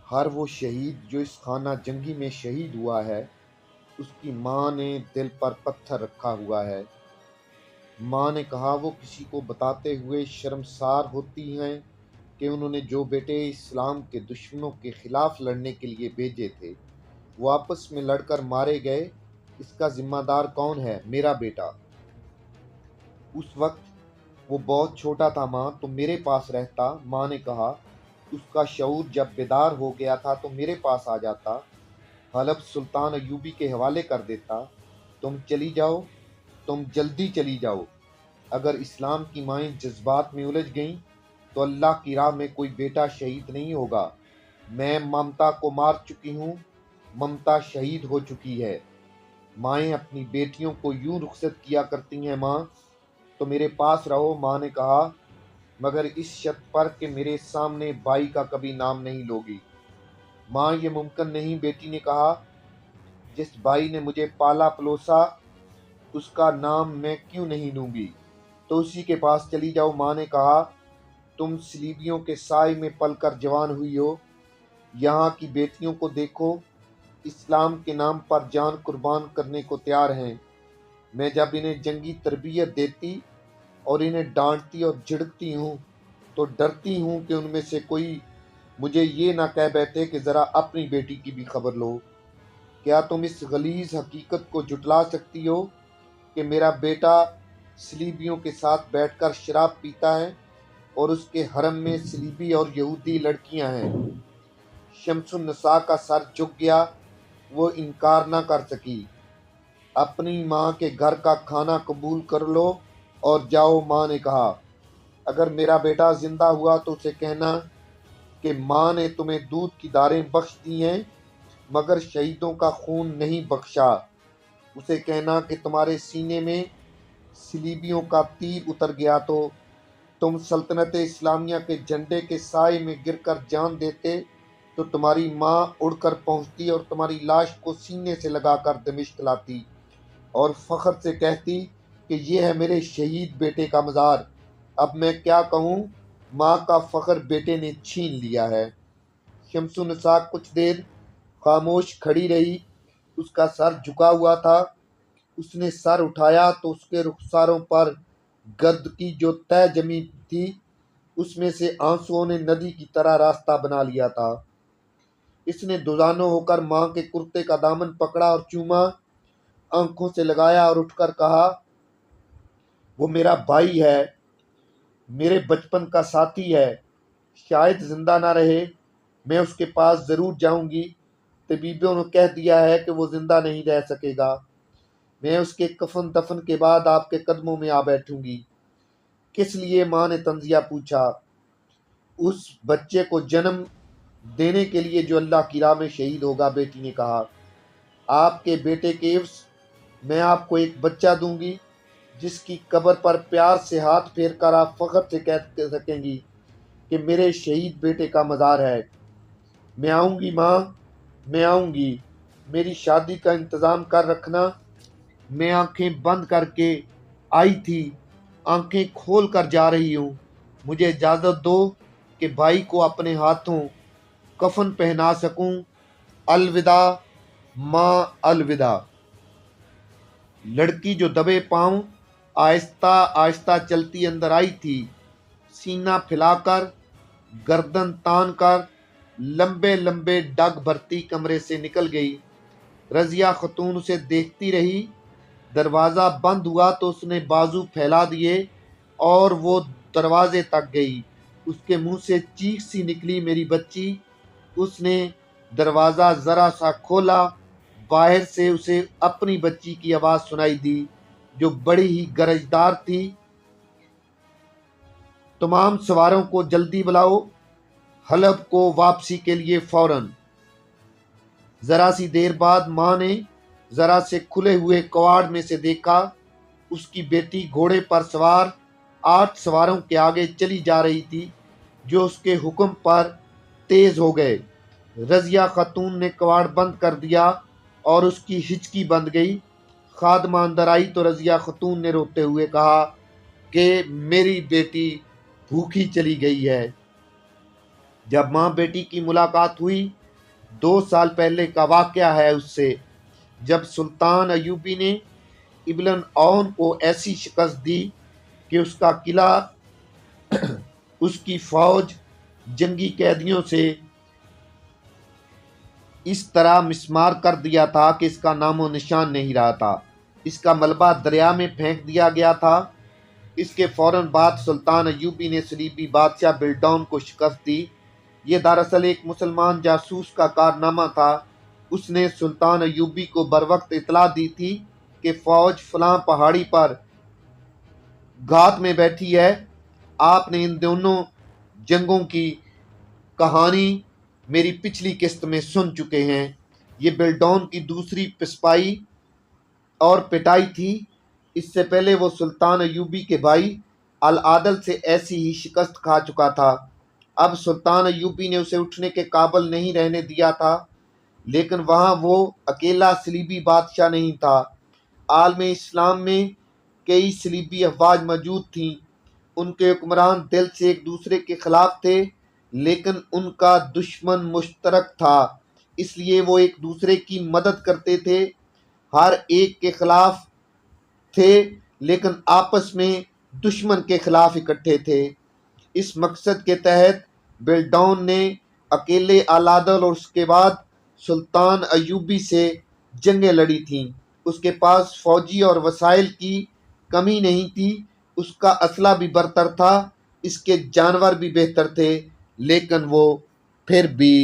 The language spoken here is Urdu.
ہر وہ شہید جو اس خانہ جنگی میں شہید ہوا ہے، اس کی ماں نے دل پر پتھر رکھا ہوا ہے۔ ماں نے کہا وہ کسی کو بتاتے ہوئے شرمسار ہوتی ہیں کہ انہوں نے جو بیٹے اسلام کے دشمنوں کے خلاف لڑنے کے لیے بھیجے تھے وہ آپس میں لڑ کر مارے گئے۔ اس کا ذمہ دار کون ہے؟ میرا بیٹا۔ اس وقت وہ بہت چھوٹا تھا ماں، تو میرے پاس رہتا۔ ماں نے کہا اس کا شعور جب بیدار ہو گیا تھا تو میرے پاس آ جاتا، حلب سلطان ایوبی کے حوالے کر دیتا۔ تم چلی جاؤ، تم جلدی چلی جاؤ۔ اگر اسلام کی مائیں جذبات میں الجھ گئیں تو اللہ کی راہ میں کوئی بیٹا شہید نہیں ہوگا۔ میں ممتا کو مار چکی ہوں، ممتا شہید ہو چکی ہے۔ مائیں اپنی بیٹیوں کو یوں رخصت کیا کرتی ہیں۔ ماں، تو میرے پاس رہو۔ ماں نے کہا مگر اس شرط پر کہ میرے سامنے بائی کا کبھی نام نہیں لوگی۔ ماں، یہ ممکن نہیں۔ بیٹی نے کہا جس بائی نے مجھے پالا پلوسا اس کا نام میں کیوں نہیں لوں گی؟ تو اسی کے پاس چلی جاؤ۔ ماں نے کہا تم صلیبیوں کے سائے میں پل کر جوان ہوئی ہو، یہاں کی بیٹیوں کو دیکھو، اسلام کے نام پر جان قربان کرنے کو تیار ہیں۔ میں جب انہیں جنگی تربیت دیتی اور انہیں ڈانٹتی اور جھڑکتی ہوں تو ڈرتی ہوں کہ ان میں سے کوئی مجھے یہ نہ کہہ بیٹھے کہ ذرا اپنی بیٹی کی بھی خبر لو۔ کیا تم اس غلیظ حقیقت کو جھٹلا سکتی ہو کہ میرا بیٹا صلیبیوں کے ساتھ بیٹھ کر شراب پیتا ہے اور اس کے حرم میں صلیبی اور یہودی لڑکیاں ہیں؟ شمس النساء کا سر جھک گیا، وہ انکار نہ کر سکی۔ اپنی ماں کے گھر کا کھانا قبول کر لو اور جاؤ۔ ماں نے کہا اگر میرا بیٹا زندہ ہوا تو اسے کہنا کہ ماں نے تمہیں دودھ کی داریں بخش دی ہیں مگر شہیدوں کا خون نہیں بخشا۔ اسے کہنا کہ تمہارے سینے میں صلیبیوں کا تیر اتر گیا تو تم سلطنت اسلامیہ کے جھنڈے کے سائے میں گر کر جان دیتے تو تمہاری ماں اڑ کر پہنچتی اور تمہاری لاش کو سینے سے لگا کر دمشق لاتی اور فخر سے کہتی کہ یہ ہے میرے شہید بیٹے کا مزار۔ اب میں کیا کہوں؟ ماں کا فخر بیٹے نے چھین لیا ہے۔ شمس النساء کچھ دیر خاموش کھڑی رہی، اس کا سر جھکا ہوا تھا۔ اس نے سر اٹھایا تو اس کے رخساروں پر گرد کی جو تہ جمی تھی اس میں سے آنسوؤں نے ندی کی طرح راستہ بنا لیا تھا۔ اس نے دوزانوں ہو کر ماں کے کرتے کا دامن پکڑا اور چوما، آنکھوں سے لگایا اور اٹھ کر کہا وہ میرا بھائی ہے، میرے بچپن کا ساتھی ہے، شاید زندہ نہ رہے، میں اس کے پاس ضرور جاؤں گی۔ طبیبوں نے کہہ دیا ہے کہ وہ زندہ نہیں رہ سکے گا۔ میں اس کے کفن دفن کے بعد آپ کے قدموں میں آ بیٹھوں گی۔ کس لیے؟ ماں نے طنزیہ پوچھا۔ اس بچے کو جنم دینے کے لیے جو اللہ کی راہ میں شہید ہوگا، بیٹی نے کہا۔ آپ کے بیٹے کے عوض میں آپ کو ایک بچہ دوں گی جس کی قبر پر پیار سے ہاتھ پھیر کر آپ فخر سے کہہ سکیں گی کہ میرے شہید بیٹے کا مزار ہے۔ میں آؤں گی ماں، میں آؤں گی، میری شادی کا انتظام کر رکھنا۔ میں آنکھیں بند کر کے آئی تھی، آنکھیں کھول کر جا رہی ہوں۔ مجھے اجازت دو کہ بھائی کو اپنے ہاتھوں کفن پہنا سکوں۔ الوداع ماں، الوداع۔ لڑکی جو دبے پاؤں آہستہ آہستہ چلتی اندر آئی تھی، سینہ پھیلا کر، گردن تان کر، لمبے لمبے ڈگ بھرتی کمرے سے نکل گئی۔ رضیہ خاتون اسے دیکھتی رہی۔ دروازہ بند ہوا تو اس نے بازو پھیلا دیے اور وہ دروازے تک گئی۔ اس کے منہ سے چیخ سی نکلی، میری بچی۔ اس نے دروازہ ذرا سا کھولا، باہر سے اسے اپنی بچی کی آواز سنائی دی جو بڑی ہی گرجدار تھی، تمام سواروں کو جلدی بلاؤ، حلب کو واپسی کے لیے فوراً۔ ذرا سی دیر بعد ماں نے ذرا سے کھلے ہوئے کواڑ میں سے دیکھا، اس کی بیٹی گھوڑے پر سوار 8 سواروں کے آگے چلی جا رہی تھی جو اس کے حکم پر تیز ہو گئے۔ رضیہ خاتون نے کواڑ بند کر دیا اور اس کی ہچکی بند گئی۔ خادمہ اندر آئی تو رضیہ خاتون نے روتے ہوئے کہا کہ میری بیٹی بھوکی چلی گئی ہے۔ جب ماں بیٹی کی ملاقات ہوئی 2 سال پہلے کا واقعہ ہے اس سے، جب سلطان ایوبی نے ابن اون کو ایسی شکست دی کہ اس کا قلعہ، اس کی فوج جنگی قیدیوں سے اس طرح مسمار کر دیا تھا کہ اس کا نام و نشان نہیں رہا تھا۔ اس کا ملبہ دریا میں پھینک دیا گیا تھا۔ اس کے فوراً بعد سلطان ایوبی نے صلیبی بادشاہ بلڈون کو شکست دی۔ یہ دراصل ایک مسلمان جاسوس کا کارنامہ تھا۔ اس نے سلطان ایوبی کو بروقت اطلاع دی تھی کہ فوج فلاں پہاڑی پر گھات میں بیٹھی ہے۔ آپ نے ان دونوں جنگوں کی کہانی میری پچھلی قسط میں سن چکے ہیں۔ یہ بلڈون کی دوسری پسپائی اور پٹائی تھی۔ اس سے پہلے وہ سلطان ایوبی کے بھائی العادل سے ایسی ہی شکست کھا چکا تھا۔ اب سلطان ایوبی نے اسے اٹھنے کے قابل نہیں رہنے دیا تھا، لیکن وہاں وہ اکیلا صلیبی بادشاہ نہیں تھا۔ عالم اسلام میں کئی صلیبی افواج موجود تھیں۔ ان کے حکمران دل سے ایک دوسرے کے خلاف تھے، لیکن ان کا دشمن مشترک تھا، اس لیے وہ ایک دوسرے کی مدد کرتے تھے۔ ہر ایک کے خلاف تھے لیکن آپس میں دشمن کے خلاف اکٹھے تھے۔ اس مقصد کے تحت بلڈون نے اکیلے العادل اور اس کے بعد سلطان ایوبی سے جنگیں لڑی تھیں۔ اس کے پاس فوجی اور وسائل کی کمی نہیں تھی، اس کا اسلحہ بھی برتر تھا، اس کے جانور بھی بہتر تھے، لیکن وہ پھر بھی